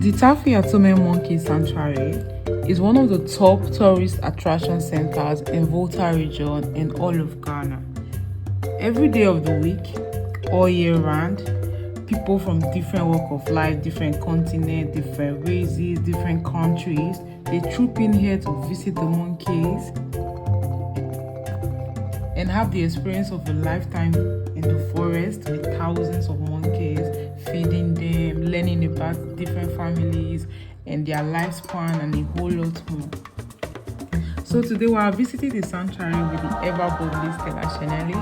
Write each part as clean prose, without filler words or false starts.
The Tafi Atome Monkey Sanctuary is one of the top tourist attraction centers in Volta region in all of Ghana. Every day of the week, all year round, people from different walk of life, different continents, different races, different countries, they troop in here to visit the monkeys and have the experience of a lifetime in the forest with thousands of monkeys, feeding them, learning about different families and their lifespan and a whole lot more. So today we are visiting the sanctuary with the ever bubbly Shanelly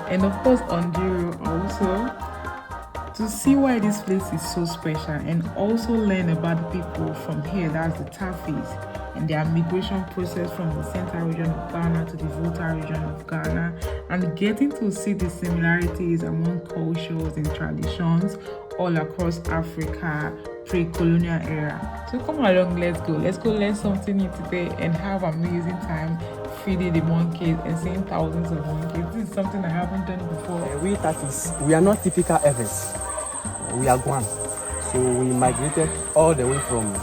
and of course Ondiro also, to see why this place is so special and also learn about the people from here, that's the Tafis, and their migration process from the central region of Ghana to the Volta region of Ghana, and getting to see the similarities among cultures and traditions all across Africa pre-colonial era. So come along, let's go learn something new today and have an amazing time feeding the monkeys and seeing thousands of monkeys. This is something I haven't done before. We Tafis, we are not typical Evans. We are Guan. So we migrated all the way from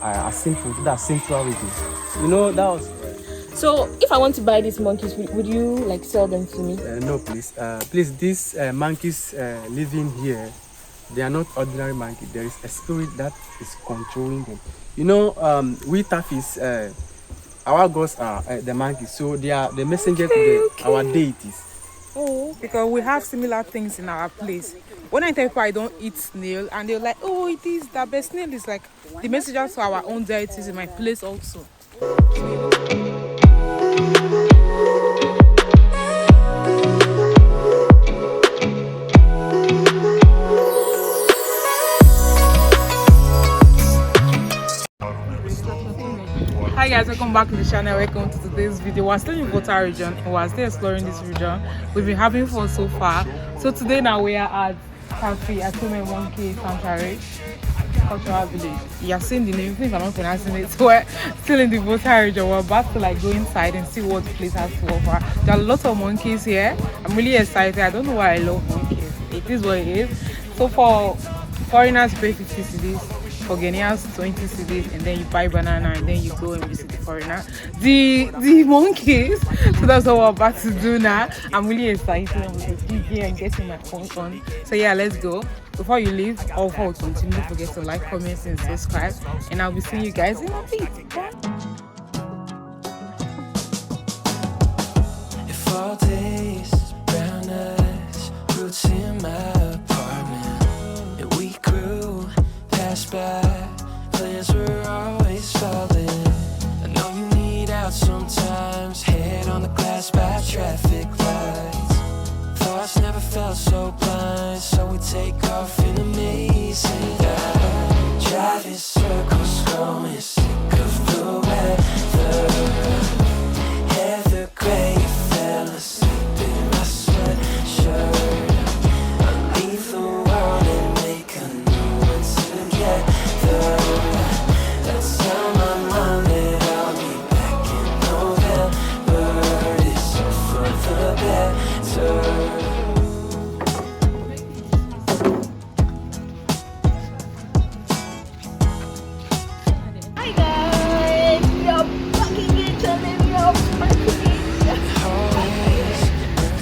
that central region. You know, that was... So if I want to buy these monkeys, would you like sell them to me? No, please. Please, these monkeys living here, they are not ordinary monkeys. There is a spirit that is controlling them. You know, we Tafis, our gods are the monkeys, so they are the messenger to our deities. Oh, because we have similar things in our place. When I tell people I don't eat snail, and they're like, oh, it is that, but snail is like the messenger to our own deities in my place also. Hi guys, welcome back to the channel. Welcome to today's video. We're still in Volta region and we're still exploring this region. We've been having fun so far. So today now we are at Tafi Atome Monkey Sanctuary Cultural Village. You are seeing the name, please I'm not pronouncing it. So we're still in the Volta region. We're about to like go inside and see what the place has to offer. There are lots of monkeys here. I'm really excited. I don't know why I love monkeys. It is what it is. So for foreigners pay 50 cedis. For Ghanaians 20 cedis, and then you buy banana and then you go and visit the foreigner, the monkeys. So that's what we're about to do now. I'm really excited. I'm going to be here and getting my phone on. So yeah, let's go. Before you leave or before we continue, don't forget to like, comment and subscribe, and I'll be seeing you guys in a bit. Bye. If all days, brown eyes, roots in my apartment, and we grew by, plans were always falling. I know you need out sometimes, head on the glass by traffic lights. Thoughts never felt so blind, so we take off in amazing light. Driving circles, growing sick of the weather. Heather gray, fell asleep in my sweatshirt. I leave the world and make a new one together. That's how my mind that I'll be back in November. It's all for the better. Hi guys, you're fucking it, you're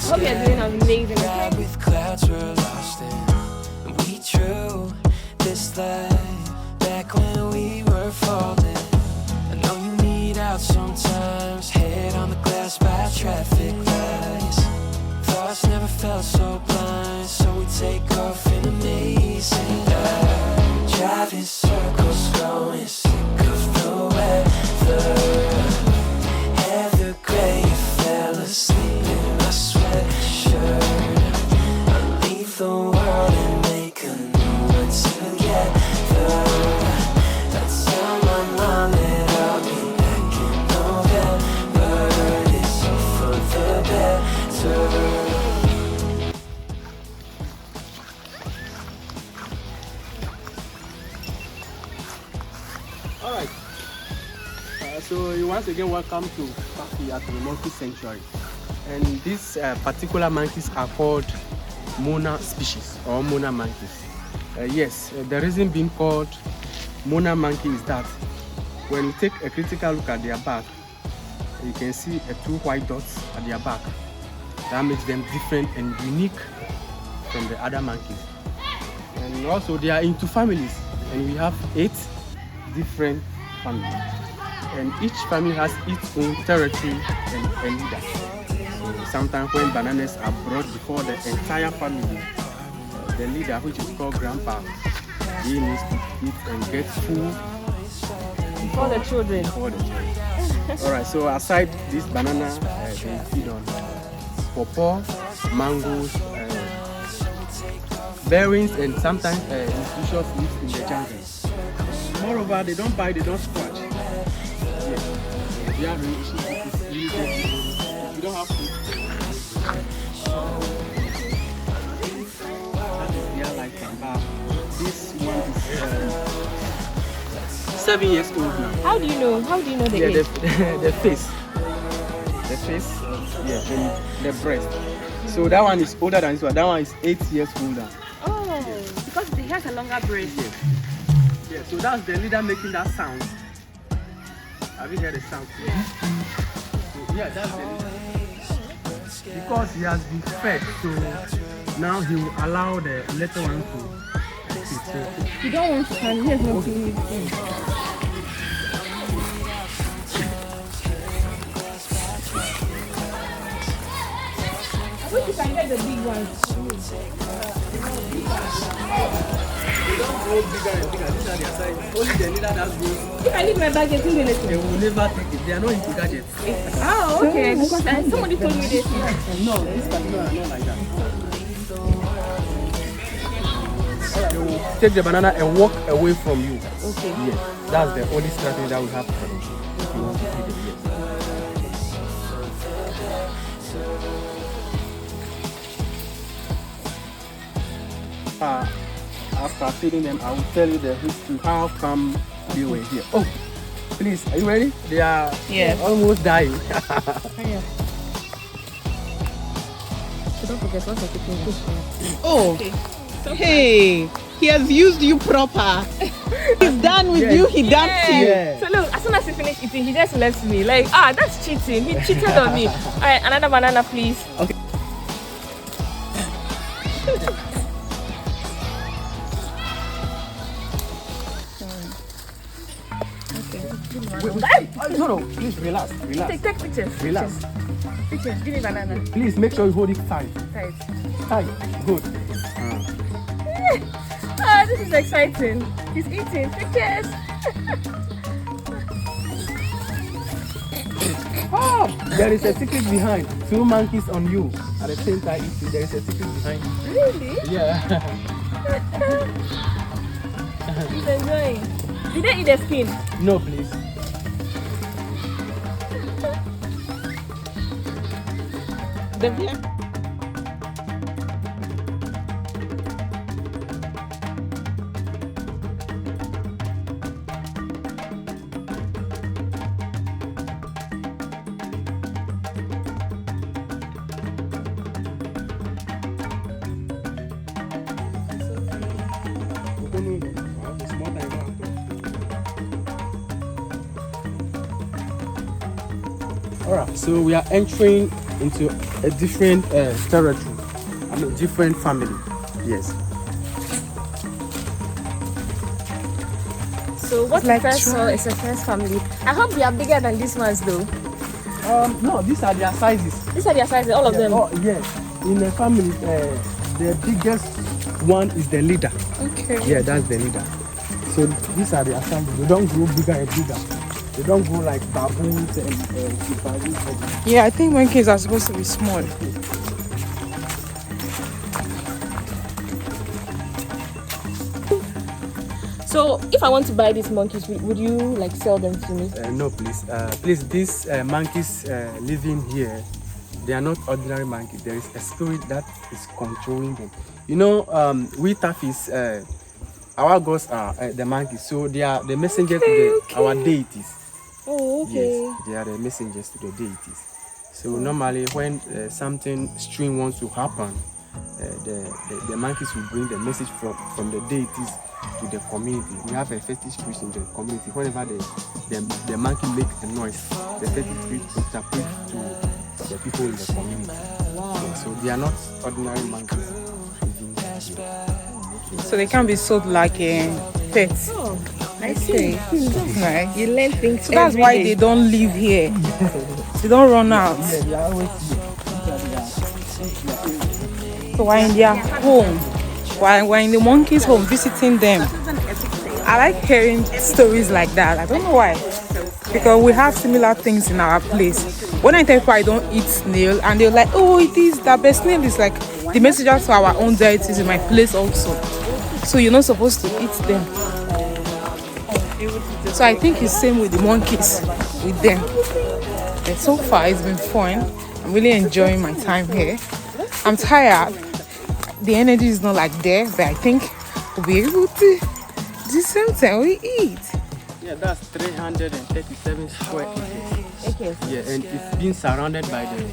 hope you're doing amazing. With clouds we're lost in, and we drew this life back when we were falling. I know you need out sometimes, head on the glass by traffic lights. Thoughts never felt so blind, so we take off in amazing light. Driving circles, growing sick of the weather. Heather gray, fell asleep in my sweatshirt. I leave the world and make a new one together. That's how my mind that I'll be back in November. It's all for the better. Alright. So you once again welcome to Tafi Atome Monkey Sanctuary. And these particular monkeys are called Mona species or Mona monkeys. Yes, the reason being called Mona monkey is that when you take a critical look at their back, you can see two white dots at their back. That makes them different and unique from the other monkeys. And also they are into families, and we have 8 different families. And each family has its own territory and leader. So sometimes when bananas are brought before the entire family, the leader, which is called grandpa, he needs to eat and get food For the children. Alright, so aside this banana, they feed on pawpaw, mangoes, berries, and sometimes institutions live in the jungle. Moreover, they don't bite, they don't scratch. Yeah. They are really you don't have food. That is their lifetime. This one is 7 years old now. How do you know? How do you know the age? The face. The face, yeah, and the breast. So that one is older than this one. That one is 8 years older. Oh, because he has a longer breast. Yes. Yeah, so that's the leader making that sound. Have you heard the sound? Yeah. So, yeah, that's the leader. Because he has been fed, so now he will allow the little one to eat. So, You don't want to stand. He has no food. I wish you can get the big ones. they don't grow bigger and bigger. These are their size. Only the leader that grows. If I leave my bag, it's They anything. will never take it. They are not into gadgets. Oh, okay. Because somebody told me this. No, this particular are not like that. They will take the banana and walk away from you. Okay. Yes, that's the only strategy that we have for them. If you want to feed them, yes. After feeding them, I will tell you the history. How come they were here? Oh, please, are you ready? They are almost dying. Yeah. So don't forget what you're cooking. Oh, Okay. hey, he has used you proper. He's done with you, he dumped you. Yeah. So look, as soon as he finished eating, he just left me. Like, that's cheating. He cheated on me. Alright, another banana, please. Okay. No, please relax. Take pictures. Relax. Pictures. Give me banana. Please make sure you hold it tight. Guys. Tight. Good. This is exciting. He's eating. Pictures. There is a secret behind. 2 monkeys on you at the same time eating. There is a secret behind you. Really? Yeah. He's enjoying. Did they eat the skin? No, please. The black. Alright, so we are entering into a different territory. I mean, different family. Yes. So what Like we first saw try. is a first family. I hope they are bigger than these ones though. No, these are their sizes. These are their sizes, all of them. Oh, yes. In a family, the biggest one is the leader. Okay. Yeah, that's the leader. So these are their sizes. They don't grow bigger and bigger. They don't grow like baboons and chimpanzees. Yeah, I think monkeys are supposed to be small. So if I want to buy these monkeys, would you like sell them to me? No, please. Please, these monkeys living here, they are not ordinary monkeys. There is a spirit that is controlling them. You know, we Tafis, our gods are the monkeys, so they are the messengers to our deities. Oh, okay. Yes, they are the messengers to the deities. So normally when something strange wants to happen, the monkeys will bring the message from the deities to the community. We have a fetish priest in the community. Whenever the monkey makes a noise, the fetish priest interprets to the people in the community. Wow. Yeah, so they are not ordinary monkeys. So they can be sold like pets. Oh, I see. Right. you learn things. So that's why they don't live here. They don't run out. Yeah, they are always here. So we're in their home. We're in the monkeys' home visiting them. I like hearing stories like that. I don't know why. Because we have similar things in our place. When I tell people I don't eat snail, and they're like, oh, it is that, but snail is like the messenger to our own deities in my place also. So you're not supposed to eat them. So I think it's same with the monkeys, with them. But so far it's been fun. I'm really enjoying my time here. I'm tired. The energy is not like there, but I think we'll be able to do the same thing we eat. Yeah, that's 337 square acres. Okay. Yeah, and it's been surrounded by the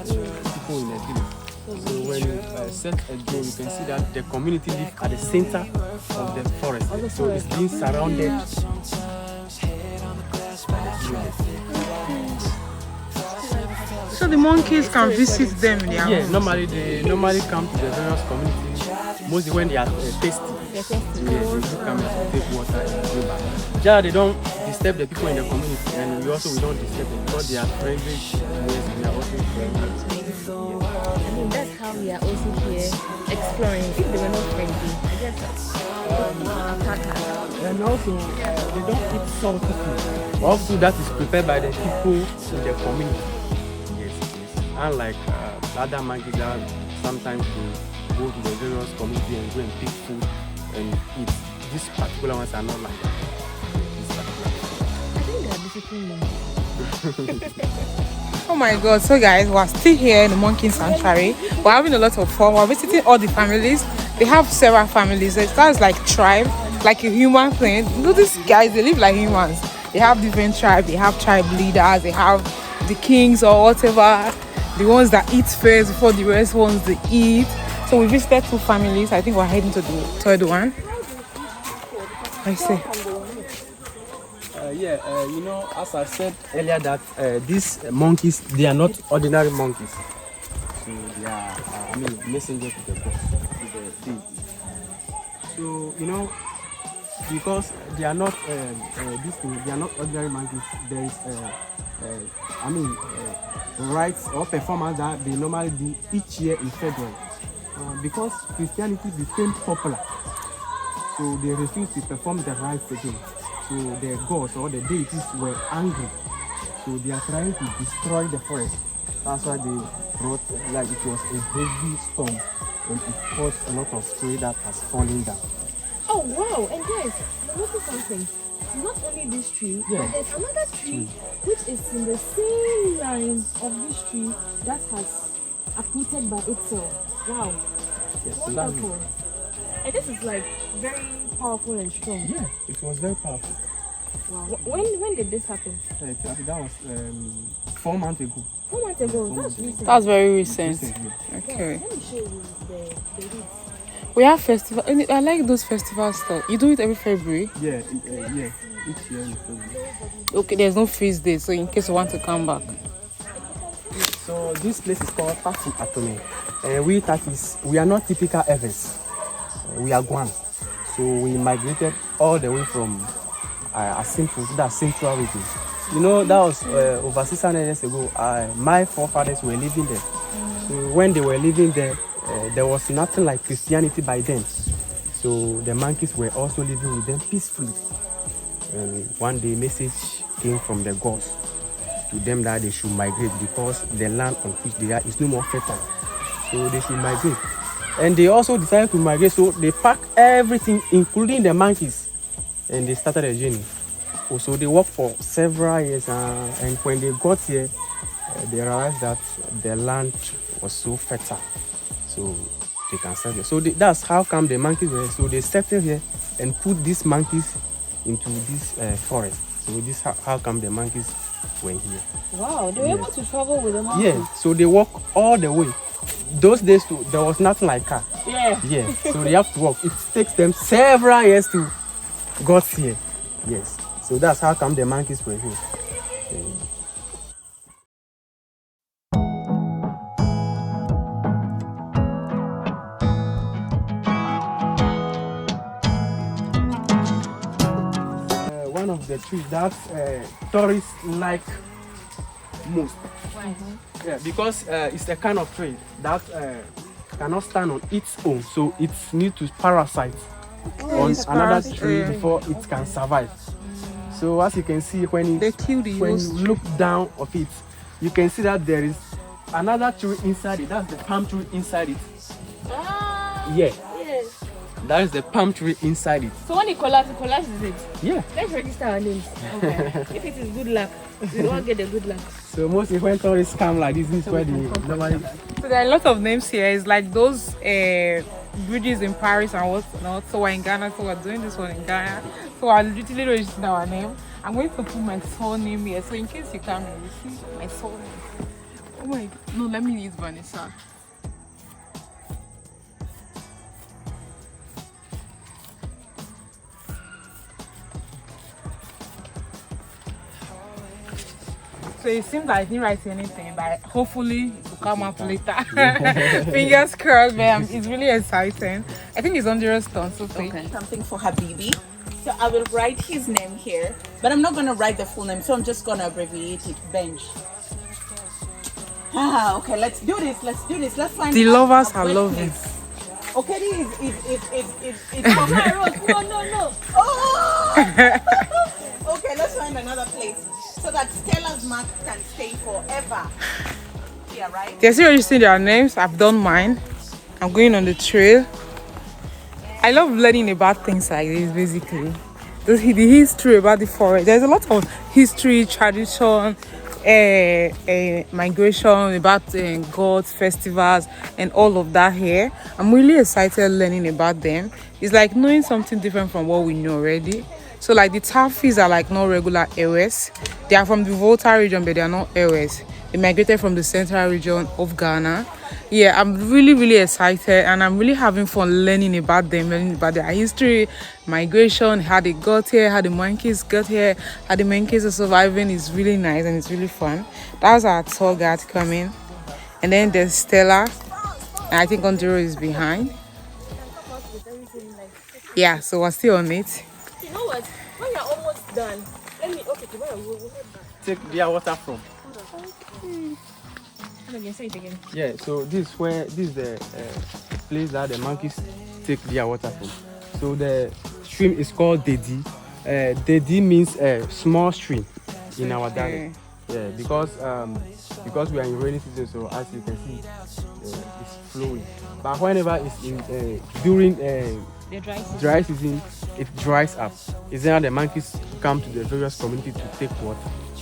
people in the village. So when you set a drone, you can see that the community lives at the center of the forest. So it's been surrounded. So the monkeys can visit them in their Yeah, home. normally they come to the various communities, mostly when they are thirsty. Yeah, they do come to take water and go back. Yeah, they don't disturb the people in the community, and we don't disturb them because they are friendly. Yes, we are also friendly. I mean, that's how we are also here exploring. If they were not friendly, I guess And also, they don't eat salty food. All food that is prepared by the people in the community. Yes. Unlike other monkeys that sometimes they go to the various community and go and pick food and eat. These particular ones are not like that. I think they are disciplined. Oh my god, so guys, we're still here in the monkey sanctuary. We're having a lot of fun. We're visiting all the families. They have several families. It starts like tribe, like a human thing. You know, these guys, they live like humans. They have different tribes. They have tribe leaders. They have the kings or whatever. The ones that eat first before the rest ones they eat. So we visited 2 families. I think we're heading to the 3rd one. I see. You know, as I said earlier, that these monkeys, they are not ordinary monkeys. So they are, messengers to the gods, to the deity. So, you know, because they are not they are not ordinary monkeys. There is rites or performance that they normally do each year in February. Because Christianity became popular, so they refused to perform the rites again. So the gods or the deities were angry. So they are trying to destroy the forest. That's why they brought, like it was a heavy storm and it caused a lot of tree that has fallen down. Oh wow! And guys, notice something. Not only this tree, Yeah. but there's another tree which is in the same line of this tree that has uprooted by itself. Wow! Yes, so Wonderful. And this is like very powerful and strong. yeah, it was very powerful. Wow. When did this happen? I think that was 4 months ago. 4 months ago. That's recent. That's very recent. Recently. Okay. Let me show you the leaves. We have festival. I like those festival stuff. You do it every February. Yeah, each year in February. Okay, there's no feast day, so in case you want to come back. So this place is called Tafi Atome. We Tafis, we are not typical Evans. We are Guan. So we migrated all the way from Asimfu to that central region. You know, that was over 600 years ago. My forefathers were living there. So when they were living there, there was nothing like Christianity by then. So the monkeys were also living with them peacefully. And one day, message came from the gods to them that they should migrate because the land on which they are is no more fertile. So they should migrate. And they also decided to migrate, so they packed everything, including the monkeys, and they started a journey. So they worked for several years, and when they got here, they realized that the land was so fertile, so they can settle. So that's how come the monkeys were. So they settled here and put these monkeys into this forest. So this how come the monkeys were here. Wow, they were able to travel with the monkeys. Yeah, so they walk all the way those days too, there was nothing like car. Yeah. Yeah, so they have to walk. It takes them several years to got here. Yes, so that's how come the monkeys were here. One of the trees that tourists like most. Yeah, because it's a kind of tree that cannot stand on its own, so it needs to parasite on another tree before it can survive. So as you can see, when you look down of it, you can see that there is another tree inside it. That's the palm tree inside it. Yeah. Yes. That is the palm tree inside it. So when it collapses it. Yeah. Let's register our names. Okay. If it is good luck, we all get the good luck. So mostly when tourists come like this is where they normally. So there are a lot of names here. It's like those bridges in Paris and whatnot. So we're in Ghana, so we're doing this one in Ghana. So I literally registered our name. I'm going to put my surname here. So in case you come here, you see my surname. Oh my God. No, let me use Vanessa. So it seems like I didn't write anything, but hopefully it will come up later. Fingers crossed, man. It's really exciting. I think it's Andrea's turn, so Okay, something for Habibi. So I will write his name here, but I'm not going to write the full name, so I'm just going to abbreviate it. Bench. Okay, let's do this. Let's find the out lovers a are great loving. place. Okay, it's for my rose. No. Oh! Okay, let's find another place so that Stella's mark can stay forever. Yeah, right? They're still registering their names. I've done mine. I'm going on the trail. I love learning about things like this, basically. The history about the forest. There's a lot of history, tradition, migration, about gods, festivals, and all of that here. I'm really excited learning about them. It's like knowing something different from what we know already. So like the Tafis are like not regular Ewe. They are from the Volta region, but they are not Ewe. They migrated from the central region of Ghana. Yeah, I'm really excited, and I'm really having fun learning about them, learning about their history, migration, how they got here, how the monkeys got here, how the monkeys are surviving. Is really nice and it's really fun. That's our tour guide coming, and then there's Stella, and I think Onduro is behind. Yeah, so we're still on it. You know what? When you're almost done, let me. Okay, we'll head back. Take their water from. Say it again. Yeah, so this is the place that the monkeys take their water from. So the stream is called Dedi. Dedi means small stream in our dialect. Yeah, because we are in rainy season, so as you can see, it's flowing. But whenever it's in during The dry season, it dries up. It's then the monkeys come to the various community to take water.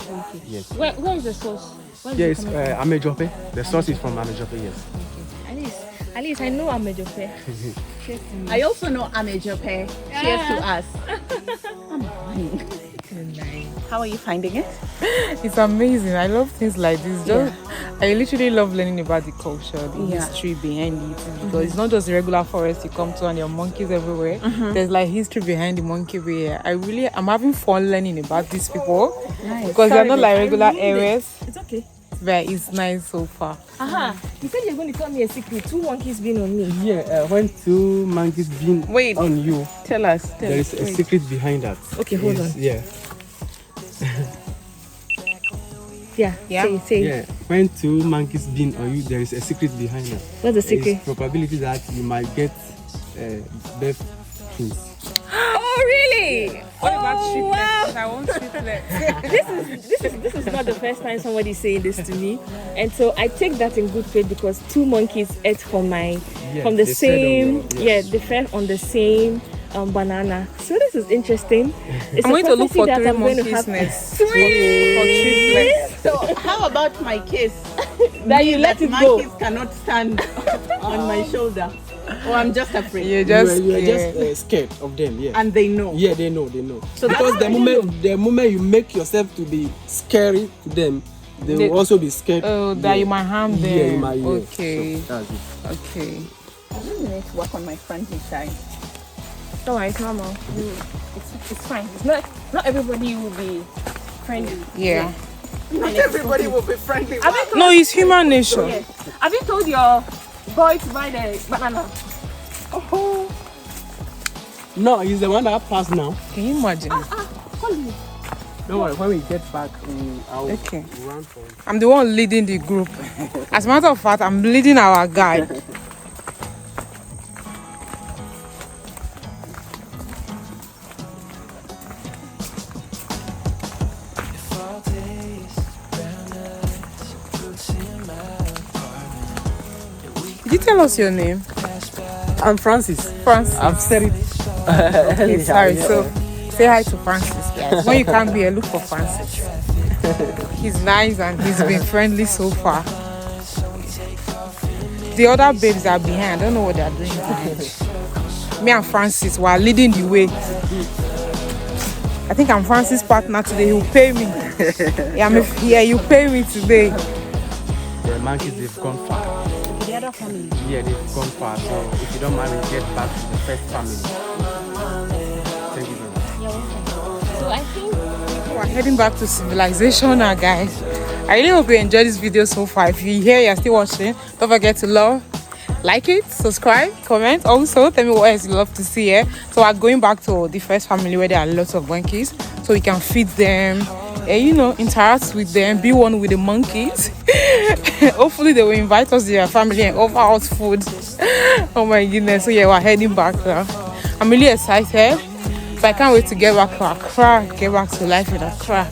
Okay. Yes. Where is the source? Yes, Amejope. The source is from Amejope, yes. At least I know Amejope. I also know Amejope. Cheers to us. How are you finding it? It's amazing. I love things like this. I literally love learning about the culture, the history behind it. Because it's not just a regular forest you come to and there are monkeys everywhere. There's like history behind the monkey here. I'm having fun learning about these people. Nice. Because they're not like regular areas. It's okay. But it's nice so far. You said you're going to tell me a secret. 2 monkeys been on me. Yeah, when 2 monkeys been on you, Tell us. there is a secret behind that. Okay, hold on. Yeah. Say. Yeah, when 2 monkeys been on you, there is a secret behind that. What's the secret? There is probability that you might get birth twins. Oh, really? What about triplets? I want triplets. This is not the first time somebody's saying this to me, and so I take that in good faith because 2 monkeys ate from the same. They fed on the same banana. So this is interesting. It's I'm going to look for 3 I'm going to monkeys have next. Sweet. For triplets. So how about my case? That you let it go. Monkeys cannot stand on my shoulder. Oh, I'm just afraid. You're just you are just scared of them, yeah. And they know. Yeah, they know. So because the moment you make yourself to be scary to them, They will also be scared. Oh, that you might harm them. Yeah, you might. Yeah. Okay. So that's it. Okay. I really need to work on my friendly side. Don't worry, it's normal. It's fine. It's not everybody will be friendly. Yeah. Not everybody will be friendly. No, it's human nature. Yes. Have you told your boy to buy the banana? Oh. No, he's the one that passed now. Can you imagine? Call me. Don't worry, when we get back, I'll Okay. run for it. I'm the one leading the group. As a matter of fact, I'm leading our guide. Fall days, brown eyes, roots in my apartment. Did you tell us your name? I'm Francis. Francis. I've said it. Okay, sorry. So say hi to Francis, guys. When you can't be here, look for Francis. He's nice and he's been friendly so far. The other babes are behind. I don't know what they're doing behind. Me and Francis were leading the way. I think I'm Francis' partner today. He'll pay me. Yeah, you pay me today. The monkeys, they've gone far. The other family. Yeah, they've gone far. So if you don't mind, we get back to the first family. Thank you very much. So I think We're heading back to civilization now, guys. I really hope you enjoyed this video so far. If you're here, you're still watching, don't forget to like it, subscribe, comment. Also, tell me what else you love to see here. So we're going back to the first family where there are lots of monkeys, so we can feed them, interact with them, be one with the monkeys. Hopefully they will invite us to their family and offer us food. Oh my goodness. So yeah, we're heading back now. I'm really excited, but I can't wait to get back to Accra, get back to life in Accra.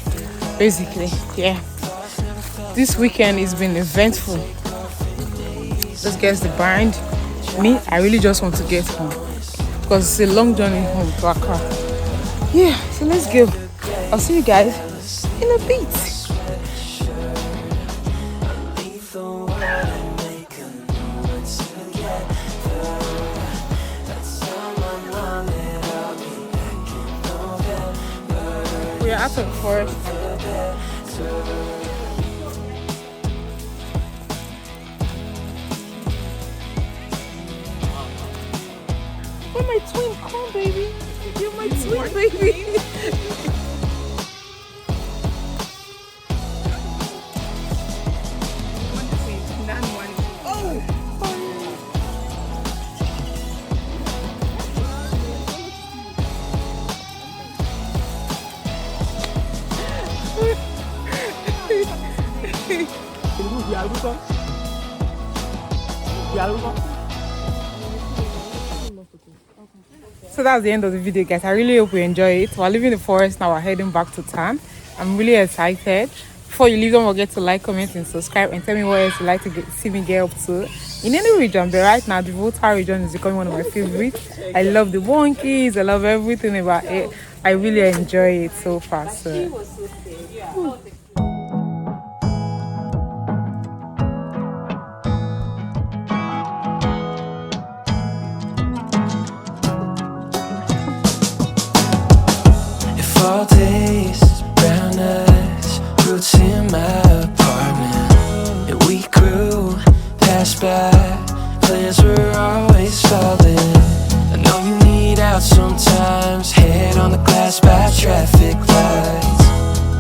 Basically, yeah. This weekend has been eventful. Let's get the bind. Me, I really just want to get home because it's a long journey home to Accra. Yeah, so let's go. I'll see you guys in a bit. We are out of the forest. You're my twin, come on, baby. You're my twin, baby. So that's the end of the video, guys. I really hope you enjoy it. We're leaving the forest now. We're heading back to town. I'm really excited. Before you leave, don't forget to like, comment, and subscribe, and tell me what else you'd like to see me get up to in any region. But right now, the Volta region is becoming one of my favorites. I love the monkeys. I love everything about it. I really enjoy it so far. So. Fall days, brown eyes, roots in my apartment. And we grew, passed by, plans were always falling. I know you need out sometimes, head on the glass by traffic lights.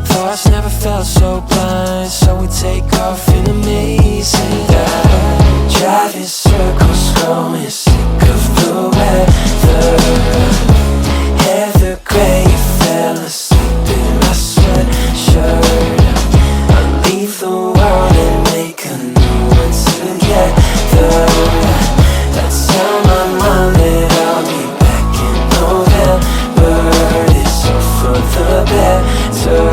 Thoughts never felt so blind, so we take off in amazing dive. Driving circles, growing sick of the weather. Heather gray, fell asleep in my sweatshirt. I'll leave the world and make a new one together. That's how my mind that I'll be back in November. It's all for the better.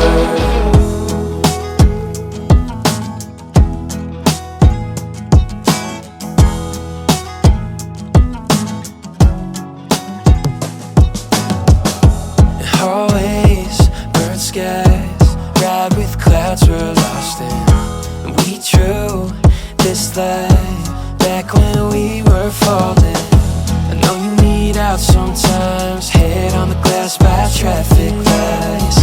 Hallways, burnt skies, ride with clouds we're lost in. And we drew this life back when we were falling. I know you need out sometimes, head on the glass by traffic lights.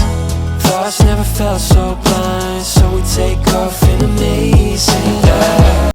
Thoughts never felt so blind, so we take off in a maze.